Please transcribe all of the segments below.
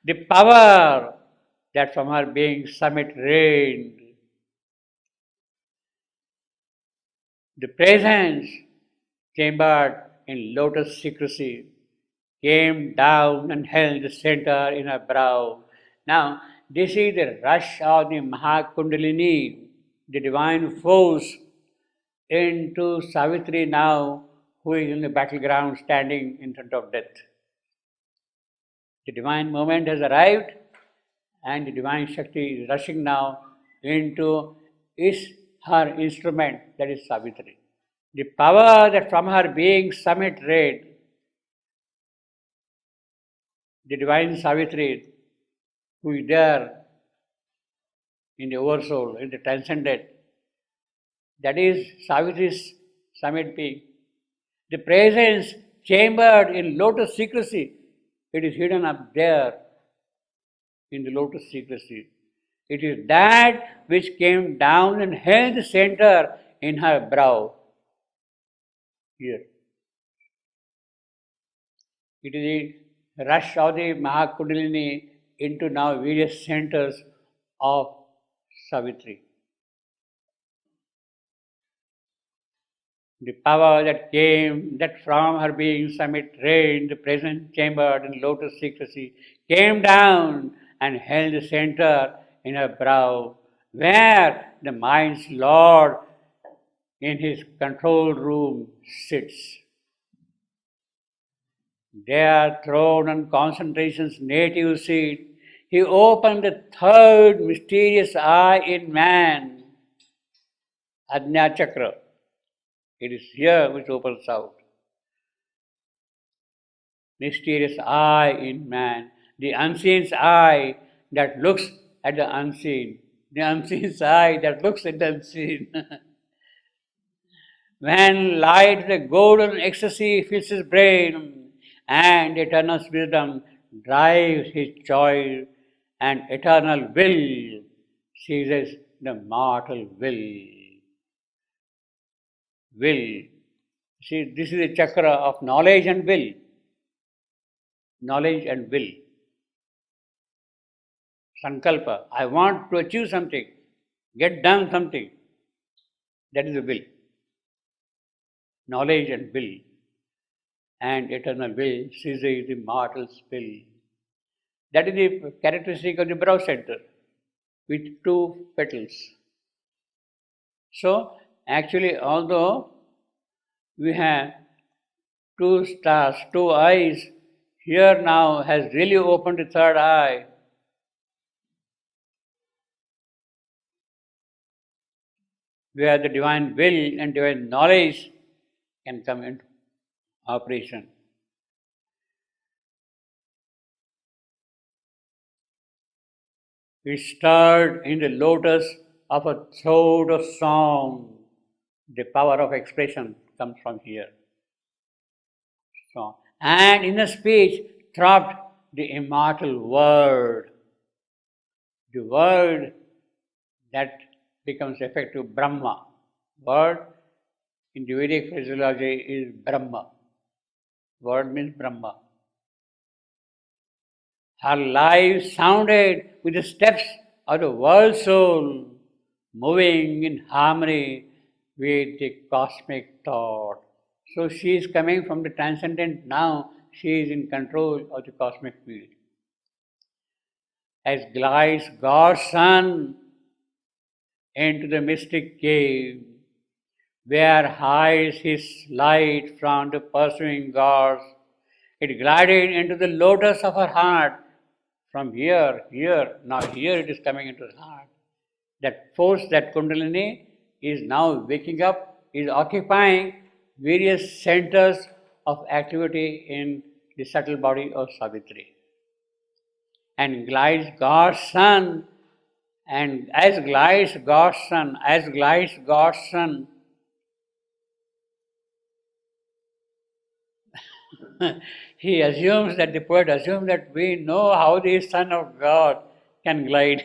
The power that from her being summit reigned, the presence chambered in lotus secrecy, came down and held the center in her brow. Now, this is the rush of the Mahakundalini, the divine force, into Savitri now, who is in the battleground standing in front of death. The divine moment has arrived, and the divine Shakti is rushing now into is her instrument, that is Savitri. The power that from her being summit red, the divine Savitri, who is there in the oversoul, in the transcendent, that is Savitri's summit being. The presence chambered in lotus secrecy, it is hidden up there in the lotus secrecy. It is that which came down and held the center in her brow. Here. It is the rush of the Mahakundalini into now various centers of Savitri. The power that came, that from her being summit reigned, the present chambered in lotus secrecy, came down and held the center in her brow, where the mind's Lord in his control room sits. There, throned on concentration's native seat, he opened the third mysterious eye in man, Ajna Chakra. It is here which opens out. Mysterious eye in man, the unseen's eye that looks at the unseen, the unseen's eye that looks at the unseen. When light, the golden ecstasy fills his brain, and eternal wisdom drives his choice, and eternal will seizes the mortal will. Will. See, this is the chakra of knowledge and will. Knowledge and will. Sankalpa. I want to achieve something, get done something. That is the will. Knowledge and will. And eternal will seizes the mortal's will. That is the characteristic of the brow center with two petals. So, actually, although we have two stars, two eyes, here now has really opened the third eye. Where the divine will and divine knowledge can come into operation. We stirred in the lotus of a throat of song. The power of expression comes from here. So, and in a speech throbbed the immortal word. The word that becomes effective Brahma. Word in the Vedic phraseology is Brahma. Word means Brahma. Her life sounded with the steps of the world soul, moving in harmony with the cosmic thought. So she is coming from the transcendent now, she is in control of the cosmic field. As glides God's Son into the mystic cave, where hides his light from the pursuing gods, it glided into the lotus of her heart. From here, now here it is coming into the heart. That force, that Kundalini, is now waking up, is occupying various centers of activity in the subtle body of Savitri. And glides God's Son, and as glides God's Son, he assumes that the poet assumes that we know how the Son of God can glide.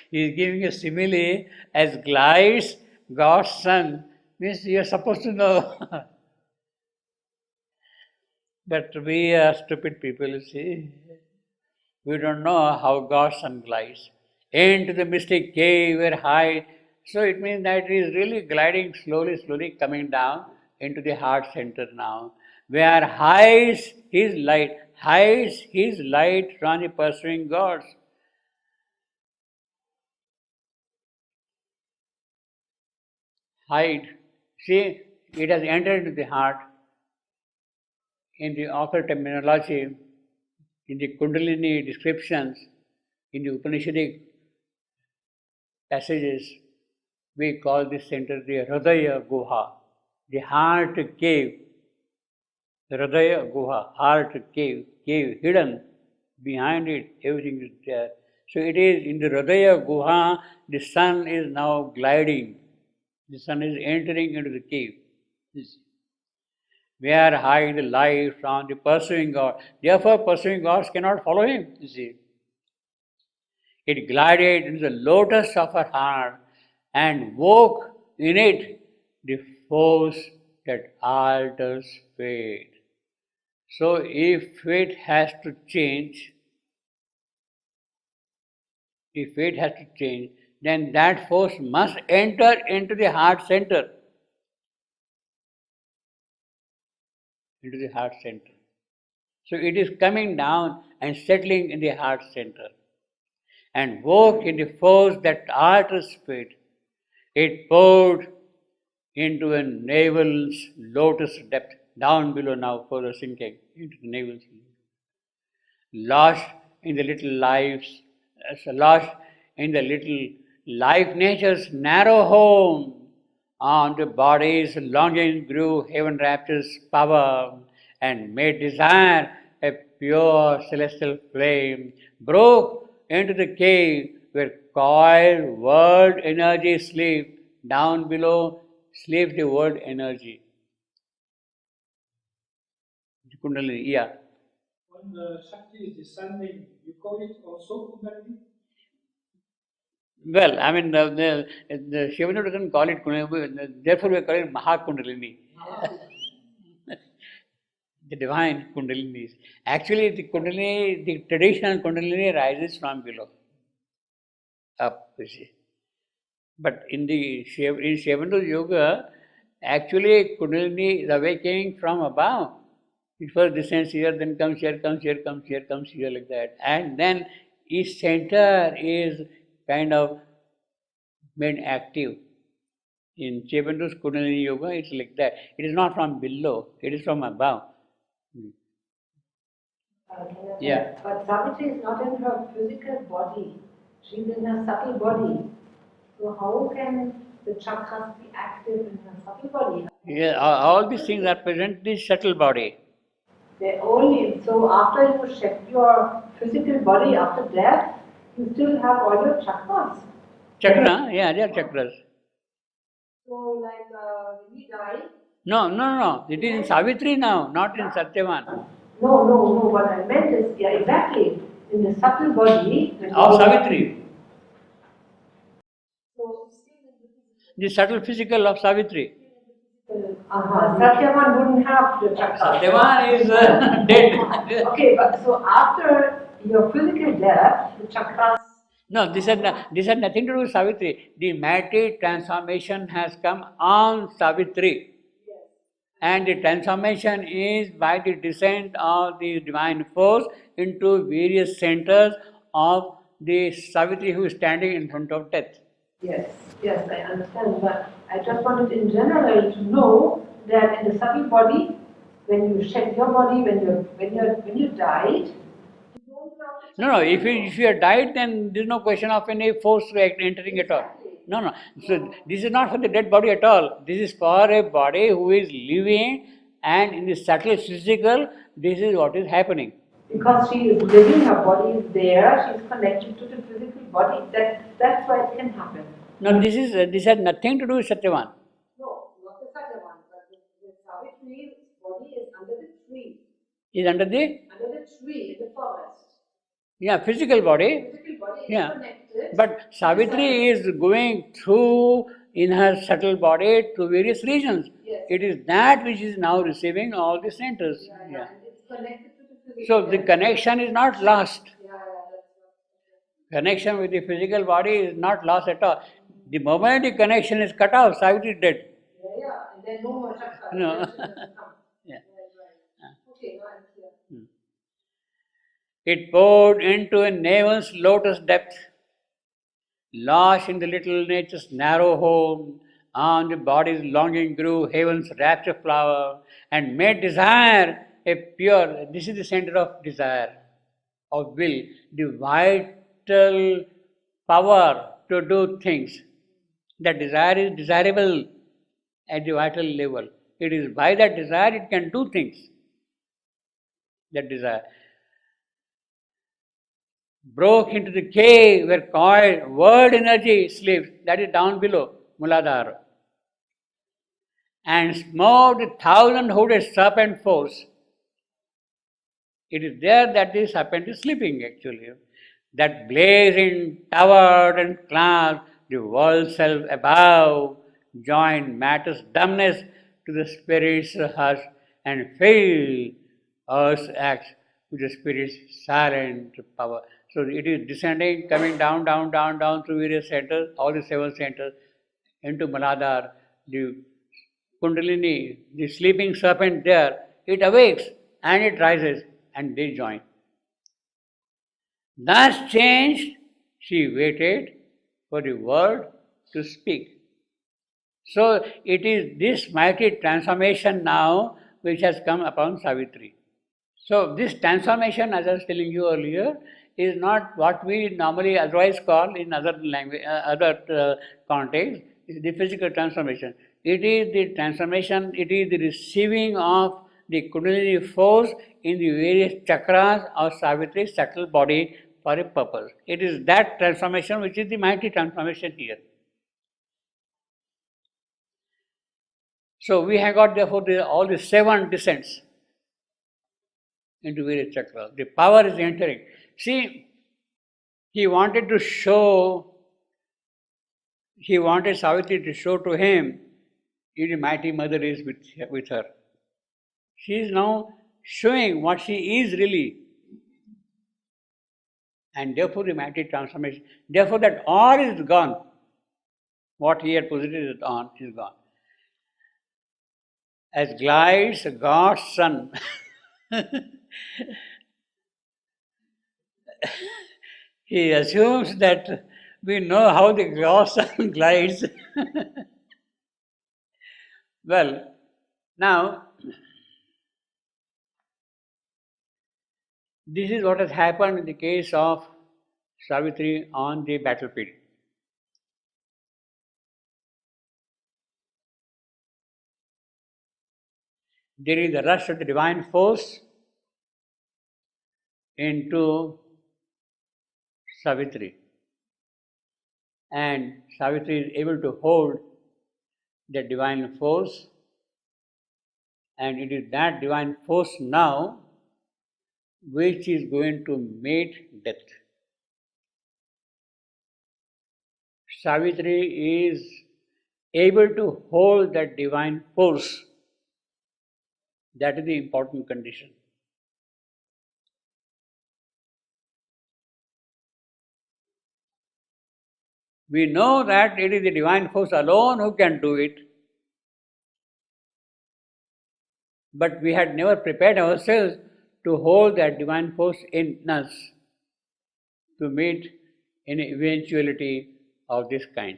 He is giving a simile as glides God's Son, means you are supposed to know. But we are stupid people, you see. We don't know how God's sun glides into the mystic cave where high. So it means that it is really gliding slowly, slowly coming down into the heart center now, where hides his light from the pursuing gods. Hide. See, it has entered into the heart in the occult terminology, in the Kundalini descriptions, in the Upanishadic passages, we call this center the Hridaya Guha, the heart cave. The Hridaya Guha, heart cave hidden. Behind it, everything is there. So it is in the Hridaya Guha, the sun is now gliding. The sun is entering into the cave. Where hide the light from the pursuing God. Therefore, pursuing gods cannot follow him, you see. It glided into the lotus of her heart and woke in it the force that alters fate. So, if fate has to change, then that force must enter into the heart center. Into the heart center. So, it is coming down and settling in the heart center and woke in the force that alters fate. It poured into a navel's lotus depth, down below now, further sinking into the navel's lost in the little lives, lost in the little life nature's narrow home. On the body's longing grew heaven rapture's power and made desire a pure celestial flame, broke into the cave where coiled world energy sleep. Down below sleeps the world energy. Kundalini, yeah. When the Shakti is descending, you call it also Kundalini? Well, I mean, the Shivanu doesn't call it Kundalini, therefore we call it Mahakundalini. The divine Kundalini. Actually, the Kundalini, the traditional Kundalini rises from below, up, you see. But in the Shivandu Yoga, actually Kundalini is awakening from above. It first descends here, then comes here, comes here, comes here, comes here, like that. And then each center is kind of made active. In Chebandu's Kundalini Yoga, it's like that. It is not from below, it is from above. Yeah. But Savitri is not in her physical body. She's in her subtle body. So how can the chakras be active in her subtle body? Yeah, all these things are present in the subtle body. They only, so after you shed your physical body after death, you still have all your chakras. Chakra, yeah, they are chakras. So like when we die? No. It is in Savitri now, not in Satyavan. No. What I meant is, yeah, exactly. In the subtle body. Of Savitri. So, The subtle physical of Savitri. Satyavan wouldn't have the chakras. Satyavan is dead. Okay, but so after your physical death, the chakras. No, this had nothing to do with Savitri. The matter transformation has come on Savitri. Yes. And the transformation is by the descent of the divine force into various centers of the Savitri who is standing in front of death. Yes, I understand. But I just wanted in general to know that in the subtle body, when you shed your body, when you died, you don't have to. No. If you have died, then there is no question of any force entering at all. No. So this is not for the dead body at all. This is for a body who is living, and in the subtle physical, this is what is happening. Because she is living, her body is there, she is connected to the physical body. That's why it can happen. No, this has nothing to do with Satyavan. No, not the Satyavan, but the Savitri's body is under the tree. Is under the Tree in the forest. Yeah, physical body. Physical body Yeah. is connected. But Savitri is going through in her subtle body to various regions. Yes. It is that which is now receiving all the centers. Yeah. And it's connected to the physical. So the connection is not lost. Yeah, that's what. Connection with the physical body is not lost at all. The moment the connection is cut off, Savitri is dead. Yeah, and then no more chakra. No. Attention doesn't come. Yeah. Right. Okay, now I'm clear. It poured into a navel's lotus depth, lost in the little nature's narrow home. On the body's longing grew heaven's rapture flower, and made desire a pure. This is the center of desire, of will, the vital power to do things. That desire is desirable at the vital level. It is by that desire it can do things. That desire broke into the cave where coiled word energy sleeps, that is down below, Muladhara, and smote the thousand hooded serpent force. It is there that the serpent is sleeping actually. That blazing, towered and clasped the world self above, joined matter's dumbness to the spirit's hush, and filled earth's acts with the spirit's silent power. So it is descending, coming down, down, down, down through various centers, all the seven centers, into Maladhar, the Kundalini, the sleeping serpent there, it awakes and it rises and they join. Thus changed, she waited for the word to speak. So it is this mighty transformation now which has come upon Savitri. So this transformation, as I was telling you earlier, is not what we normally otherwise call in other language, contexts, is the physical transformation. It is the transformation, it is the receiving of the Kundalini force in the various chakras of Savitri's subtle body for a purpose. It is that transformation which is the mighty transformation here. So we have got therefore all the seven descents into various chakras. The power is entering. See, he wanted Savitri to show to him, the mighty mother is with her. She is now showing what she is really. And therefore the mighty transformation. Therefore that all is gone. What he had posited on is gone. As glides God's son. He assumes that we know how the God's son glides. Well, now, this is what has happened in the case of Savitri on the battlefield. There is a rush of the divine force into Savitri, and Savitri is able to hold the divine force, and it is that divine force now which is going to meet death. Savitri is able to hold that divine force. That is the important condition. We know that it is the divine force alone who can do it, but we had never prepared ourselves to hold that divine force in us to meet an eventuality of this kind.